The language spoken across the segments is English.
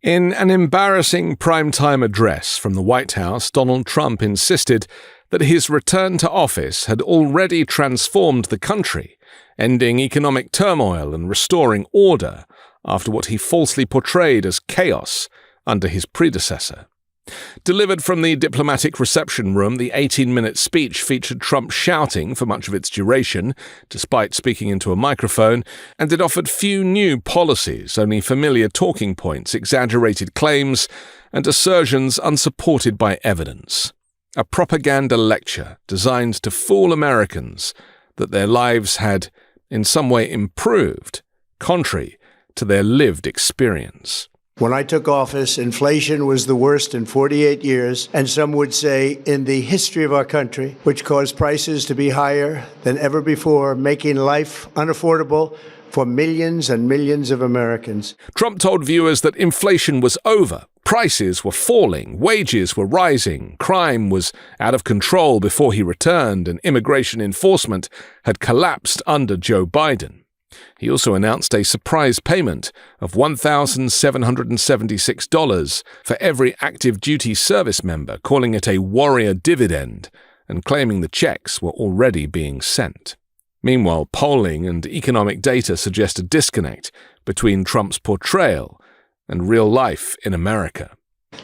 In an embarrassing primetime address from the White House, Donald Trump insisted that his return to office had already transformed the country, ending economic turmoil and restoring order after what he falsely portrayed as chaos under his predecessor. Delivered from the diplomatic reception room, the 18-minute speech featured Trump shouting for much of its duration, despite speaking into a microphone, and it offered few new policies, only familiar talking points, exaggerated claims, and assertions unsupported by evidence. A propaganda lecture designed to fool Americans that their lives had, in some way, improved, contrary to their lived experience. When I took office, inflation was the worst in 48 years, and some would say in the history of our country, which caused prices to be higher than ever before, making life unaffordable for millions and millions of Americans. Trump told viewers that inflation was over. Prices were falling, wages were rising, crime was out of control before he returned, and immigration enforcement had collapsed under Joe Biden. He also announced a surprise payment of $1,776 for every active duty service member, calling it a warrior dividend and claiming the checks were already being sent. Meanwhile, polling and economic data suggest a disconnect between Trump's portrayal and real life in America.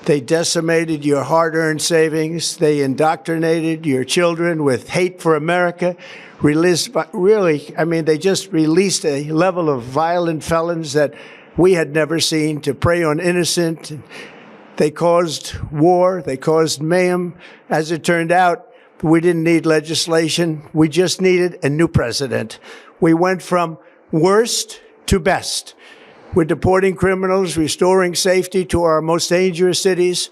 They decimated your hard-earned savings. They indoctrinated your children with hate for America. They just released a level of violent felons that we had never seen to prey on innocent. They caused war. They caused mayhem. As it turned out, we didn't need legislation. We just needed a new president. We went from worst to best. We're deporting criminals, restoring safety to our most dangerous cities.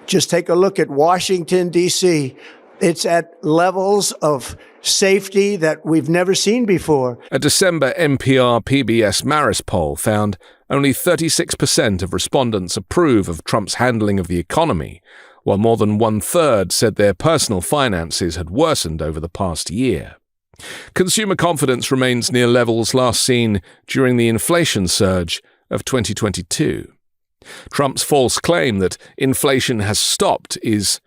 Just take a look at Washington, D.C. It's at levels of safety that we've never seen before. A December NPR-PBS Marist poll found only 36% of respondents approve of Trump's handling of the economy, while more than one-third said their personal finances had worsened over the past year. Consumer confidence remains near levels last seen during the inflation surge of 2022. Trump's false claim that inflation has stopped is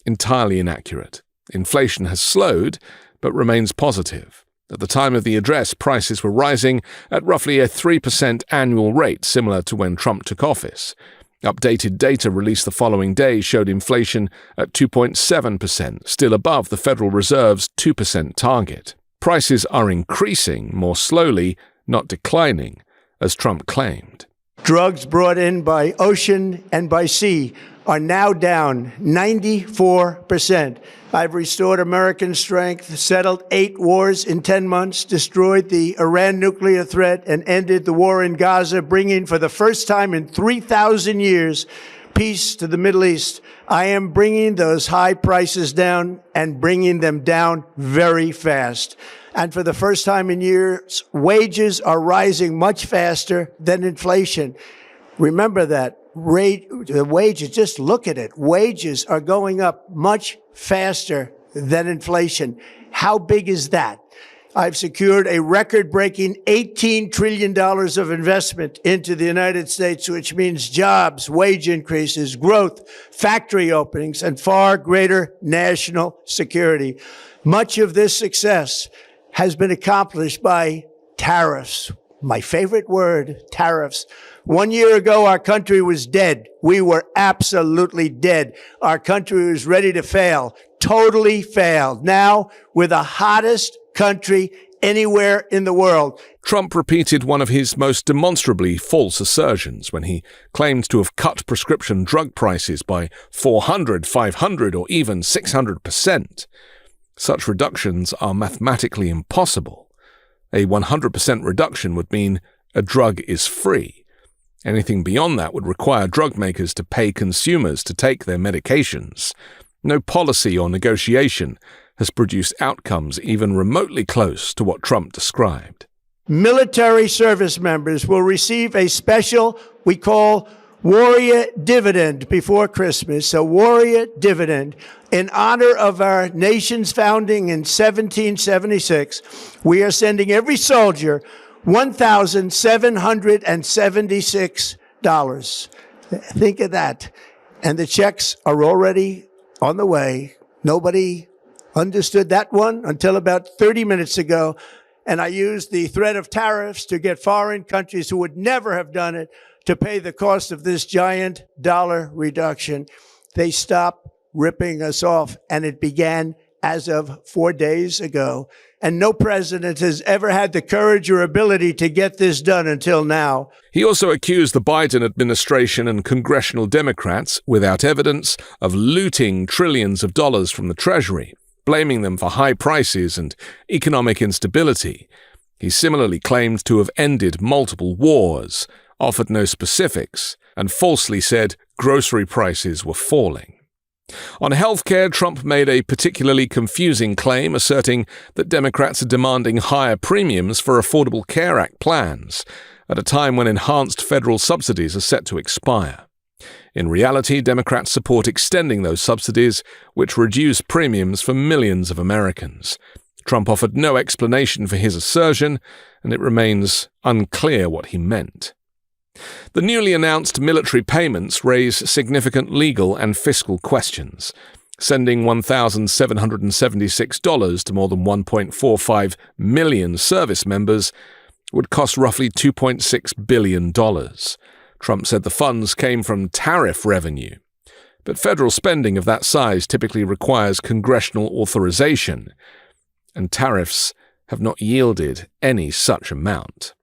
entirely inaccurate. Inflation has slowed, but remains positive. At the time of the address, prices were rising at roughly a 3% annual rate, similar to when Trump took office. Updated data released the following day showed inflation at 2.7%, still above the Federal Reserve's 2% target. Prices are increasing more slowly, not declining, as Trump claimed. Drugs brought in by ocean and by sea are now down 94%. I've restored American strength, settled 8 wars in 10 months, destroyed the Iran nuclear threat, and ended the war in Gaza, bringing for the first time in 3,000 years peace to the Middle East. I am bringing those high prices down and bringing them down very fast. And for the first time in years, wages are rising much faster than inflation. Remember that. The wages, just look at it. Wages are going up much faster than inflation. How big is that? I've secured a record-breaking $18 trillion of investment into the United States, which means jobs, wage increases, growth, factory openings, and far greater national security. Much of this success has been accomplished by tariffs. My favorite word, tariffs. 1 year ago, our country was dead. We were absolutely dead. Our country was ready to fail, totally failed. Now, we're the hottest country anywhere in the world. Trump repeated one of his most demonstrably false assertions when he claimed to have cut prescription drug prices by 400, 500, or even 600%. Such reductions are mathematically impossible. A 100% reduction would mean a drug is free. Anything beyond that would require drug makers to pay consumers to take their medications. No policy or negotiation has produced outcomes even remotely close to what Trump described. Military service members will receive a special, we call warrior dividend before Christmas, a warrior dividend. In honor of our nation's founding in 1776, we are sending every soldier $1,776. Think of that. And the checks are already on the way. Nobody understood that one until about 30 minutes ago. And I used the threat of tariffs to get foreign countries who would never have done it to pay the cost of this giant dollar reduction. They stopped ripping us off, and it began as of 4 days ago. And no president has ever had the courage or ability to get this done until now. He also accused the Biden administration and congressional Democrats, without evidence, of looting trillions of dollars from the Treasury, blaming them for high prices and economic instability. He similarly claimed to have ended multiple wars, offered no specifics, and falsely said grocery prices were falling. On healthcare, Trump made a particularly confusing claim, asserting that Democrats are demanding higher premiums for Affordable Care Act plans, at a time when enhanced federal subsidies are set to expire. In reality, Democrats support extending those subsidies, which reduce premiums for millions of Americans. Trump offered no explanation for his assertion, and it remains unclear what he meant. The newly announced military payments raise significant legal and fiscal questions. Sending $1,776 to more than 1.45 million service members would cost roughly $2.6 billion. Trump said the funds came from tariff revenue. But federal spending of that size typically requires congressional authorization, and tariffs have not yielded any such amount.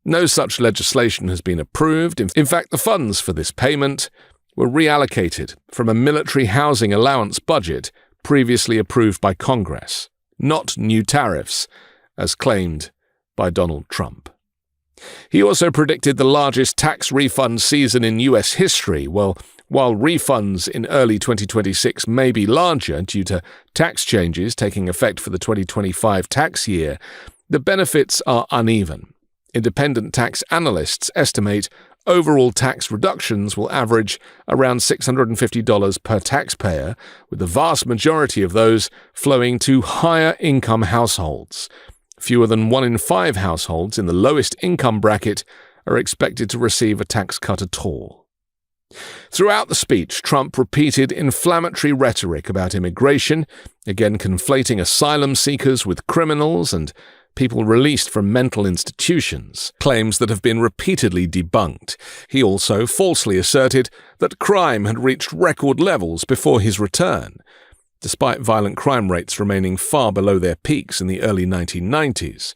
No such legislation has been approved. In fact, the funds for this payment were reallocated from a military housing allowance budget previously approved by Congress, not new tariffs, as claimed by Donald Trump. He also predicted the largest tax refund season in U.S. history. Well, while refunds in early 2026 may be larger due to tax changes taking effect for the 2025 tax year, the benefits are uneven. Independent tax analysts estimate overall tax reductions will average around $650 per taxpayer, with the vast majority of those flowing to higher-income households. Fewer than 1 in 5 households in the lowest income bracket are expected to receive a tax cut at all. Throughout the speech, Trump repeated inflammatory rhetoric about immigration, again conflating asylum seekers with criminals and people released from mental institutions, claims that have been repeatedly debunked. He also falsely asserted that crime had reached record levels before his return, despite violent crime rates remaining far below their peaks in the early 1990s.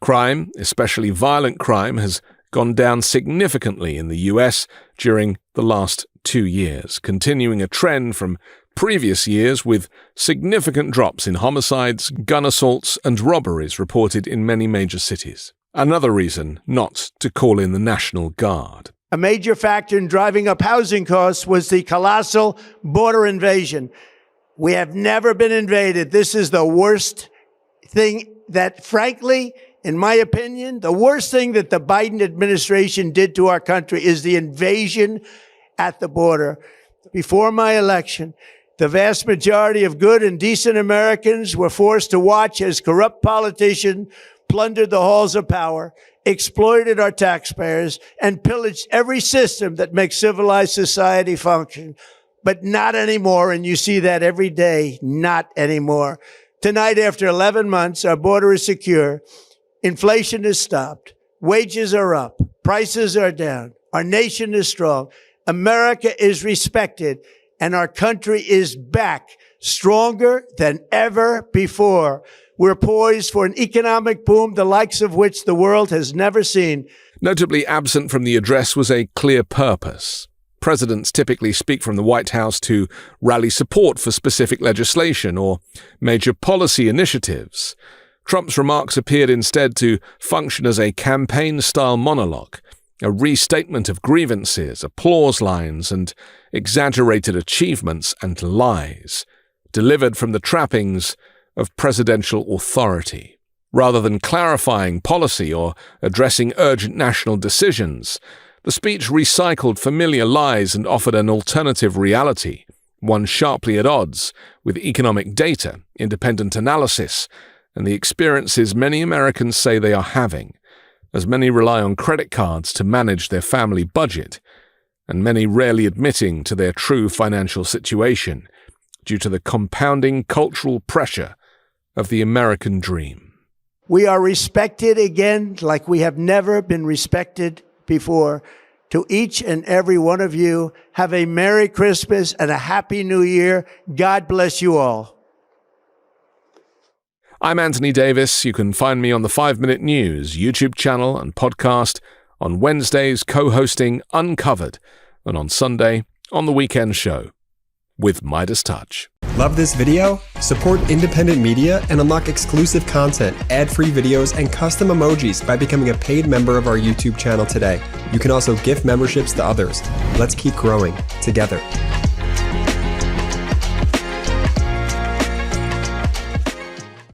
Crime, especially violent crime, has gone down significantly in the US during the last 2 years, continuing a trend from previous years with significant drops in homicides, gun assaults, and robberies reported in many major cities. Another reason not to call in the National Guard. A major factor in driving up housing costs was the colossal border invasion. We have never been invaded. This is the worst thing that, frankly, in my opinion, the worst thing that the Biden administration did to our country is the invasion at the border. Before my election, the vast majority of good and decent Americans were forced to watch as corrupt politicians plundered the halls of power, exploited our taxpayers, and pillaged every system that makes civilized society function. But not anymore, and you see that every day, not anymore. Tonight, after 11 months, our border is secure. Inflation is stopped. Wages are up. Prices are down. Our nation is strong. America is respected. And our country is back, stronger than ever before. We're poised for an economic boom, the likes of which the world has never seen. Notably absent from the address was a clear purpose. Presidents typically speak from the White House to rally support for specific legislation or major policy initiatives. Trump's remarks appeared instead to function as a campaign-style monologue, a restatement of grievances, applause lines, and exaggerated achievements and lies, delivered from the trappings of presidential authority. Rather than clarifying policy or addressing urgent national decisions, the speech recycled familiar lies and offered an alternative reality, one sharply at odds with economic data, independent analysis, and the experiences many Americans say they are having, as many rely on credit cards to manage their family budget, and many rarely admitting to their true financial situation due to the compounding cultural pressure of the American dream. We are respected again like we have never been respected before. To each and every one of you, have a Merry Christmas and a Happy New Year. God bless you all. I'm Anthony Davis. You can find me on the 5 Minute News YouTube channel and podcast, on Wednesdays co-hosting Uncovered, and on Sunday on The Weekend Show with MeidasTouch. Love this video? Support independent media and unlock exclusive content, ad-free videos, and custom emojis by becoming a paid member of our YouTube channel today. You can also gift memberships to others. Let's keep growing together.